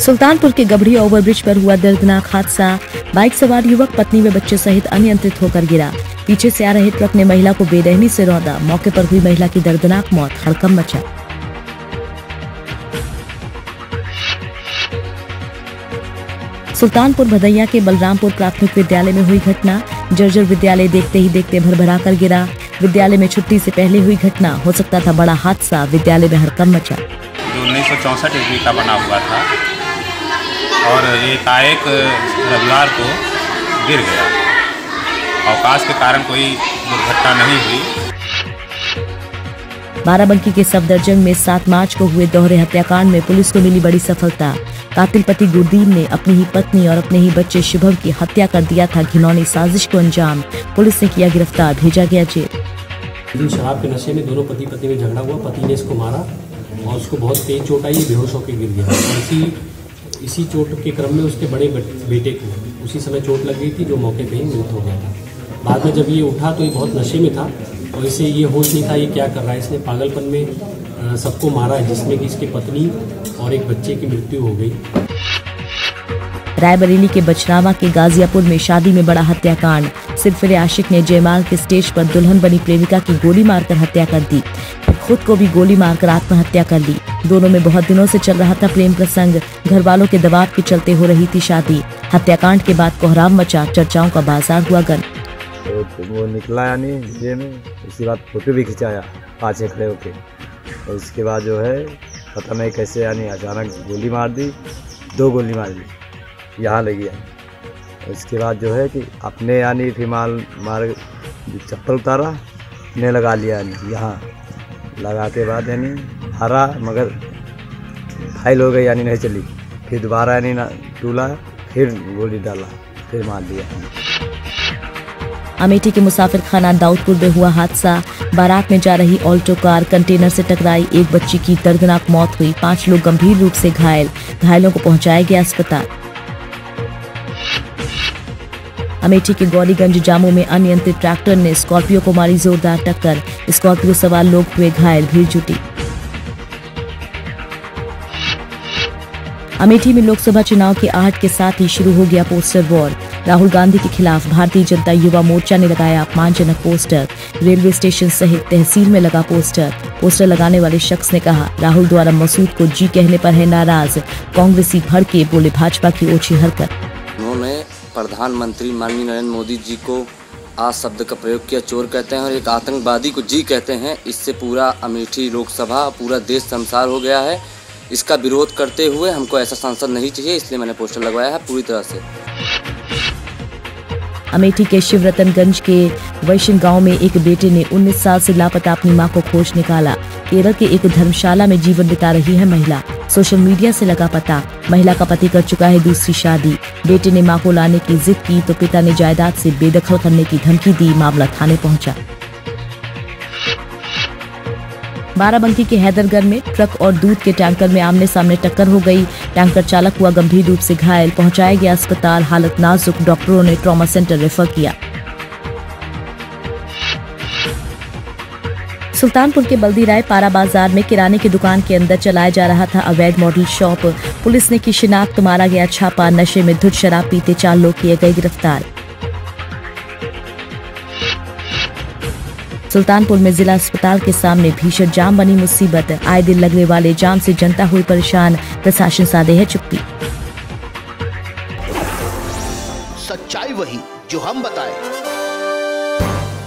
सुल्तानपुर के गबड़ी ओवरब्रिज पर हुआ दर्दनाक हादसा। बाइक सवार युवक पत्नी व बच्चे सहित अनियंत्रित होकर गिरा। पीछे से आ रहे ट्रक ने महिला को बेरहमी से रौंदा। मौके पर हुई महिला की दर्दनाक मौत, हड़कंप मचा। सुल्तानपुर भदैया के बलरामपुर प्राथमिक विद्यालय में हुई घटना। जर्जर विद्यालय देखते ही देखते भरभरा कर गिरा। विद्यालय में छुट्टी से पहले हुई घटना, हो सकता था बड़ा हादसा। विद्यालय में हड़कंप मचा। 1964 ईस्वी का बना हुआ था और ये एकाएक रविवार को गिर गया। अवकाश के कारण कोई दुर्घटना नहीं हुई। बाराबंकी के सफदरजंग में 7 मार्च को हुए दोहरे हत्याकांड में पुलिस को मिली बड़ी सफलता। कातिल पति गुरदीप ने अपनी ही पत्नी और अपने ही बच्चे शुभम की हत्या कर दिया था घिनौनी साजिश को अंजाम। पुलिस ने किया गिरफ्तार, भेजा गया जेल। शराब के नशे में दोनों पति पत्नी में झगड़ा हुआ। पति ने इसको मारा और उसको बहुत तेज चोट आई, बेहोश होकर गिर गया। और इसी चोट के क्रम में उसके बड़े बेटे को उसी समय चोट लग गई थी, जो मौके पे ही मृत हो गया था। बाद में जब ये उठा तो ये बहुत नशे में था और इसे ये होश नहीं था ये क्या कर रहा है। इसने पागलपन में सबको मारा है, जिसमें कि इसकी पत्नी और एक बच्चे की मृत्यु हो गई। रायबरेली के बचनावा के गाजियापुर में शादी में बड़ा हत्याकांड। सिरफिरे आशिक ने जयमाल के स्टेज पर दुल्हन बनी प्रेमिका की गोली मारकर हत्या कर दी, फिर खुद को भी गोली मारकर आत्महत्या कर ली। दोनों में बहुत दिनों से चल रहा था प्रेम प्रसंग। घर वालों के दबाव के चलते हो रही थी शादी। हत्याकांड के बाद कोहराम मचा, चर्चाओं का बाजार हुआ गर्म। तो वो निकला यानी जेल में, उसके बाद फोटो भी खिंचाया पाँच खड़े होके। और उसके बाद जो है पता नहीं कैसे यानी अचानक गोली मार दी, 2 गोली मार दी, यहाँ लगी यानी। उसके बाद जो है कि अपने यानी फिर मार चप्पल उतारा, ने लगा लिया यानी यहाँ लगा के बाद यानी हरा, मगर फाइल हो गई यानी नहीं चली। फिर दोबारा यानी टूला, फिर गोली डाला, फिर मार दिया। अमेठी के मुसाफिर खाना दाऊदपुर में हुआ हादसा। बारात में जा रही ऑल्टो कार कंटेनर से टकराई। एक बच्ची की दर्दनाक मौत हुई। 5 लोग गंभीर रूप से घायल। घायलों को पहुंचाया गया अस्पताल। अमेठी के गौरीगंज जामू में अनियंत्रित ट्रैक्टर ने स्कॉर्पियो को मारी जोरदार टक्कर। स्कॉर्पियो सवार लोग हुए घायल, भीड़ जुटी। अमेठी में लोकसभा चुनाव के आहट के साथ ही शुरू हो गया पोस्टर वॉर। राहुल गांधी के खिलाफ भारतीय जनता युवा मोर्चा ने लगाया अपमानजनक पोस्टर। रेलवे स्टेशन सहित तहसील में लगा पोस्टर। पोस्टर लगाने वाले शख्स ने कहा, राहुल द्वारा मसूद को जी कहने पर है नाराज। कांग्रेसी भड़के, बोले भाजपा की ओछी हरकत। उन्होंने प्रधानमंत्री माननीय नरेंद्र मोदी जी को आज शब्द का प्रयोग किया, चोर कहते हैं, और एक आतंकवादी को जी कहते हैं। इससे पूरा अमेठी लोकसभा, पूरा देश शर्मसार हो गया है। इसका विरोध करते हुए हमको ऐसा सांसद नहीं चाहिए, इसलिए मैंने पोस्टर लगवाया है पूरी तरह से। अमेठी के शिवरतनगंज के वैश्य गांव में एक बेटे ने 19 साल से लापता अपनी मां को खोज निकाला। केरल के एक धर्मशाला में जीवन बिता रही है महिला। सोशल मीडिया से लगा पता। महिला का पति कर चुका है दूसरी शादी। बेटे ने मां को लाने की जिद की तो पिता ने जायदाद से बेदखल करने की धमकी दी। मामला थाने पहुंचा। बाराबंकी के हैदरगढ़ में ट्रक और दूध के टैंकर में आमने सामने टक्कर हो गई। टैंकर चालक हुआ गंभीर रूप से घायल, पहुंचाया गया अस्पताल। हालत नाजुक, डॉक्टरों ने ट्रॉमा सेंटर रेफर किया। सुल्तानपुर के बल्दी राय पारा बाजार में किराने की दुकान के अंदर चलाया जा रहा था अवैध मॉडल शॉप। पुलिस ने की शिनाख्त, मारा गया छापा। नशे में धुत शराब पीते 4 लोग किए गए गिरफ्तार। सुल्तानपुर में जिला अस्पताल के सामने भीषण जाम बनी मुसीबत। आए दिन लगने वाले जाम से जनता हुई परेशान। प्रशासन साधे है चुप्पी। सच्चाई वही जो हम बताएं।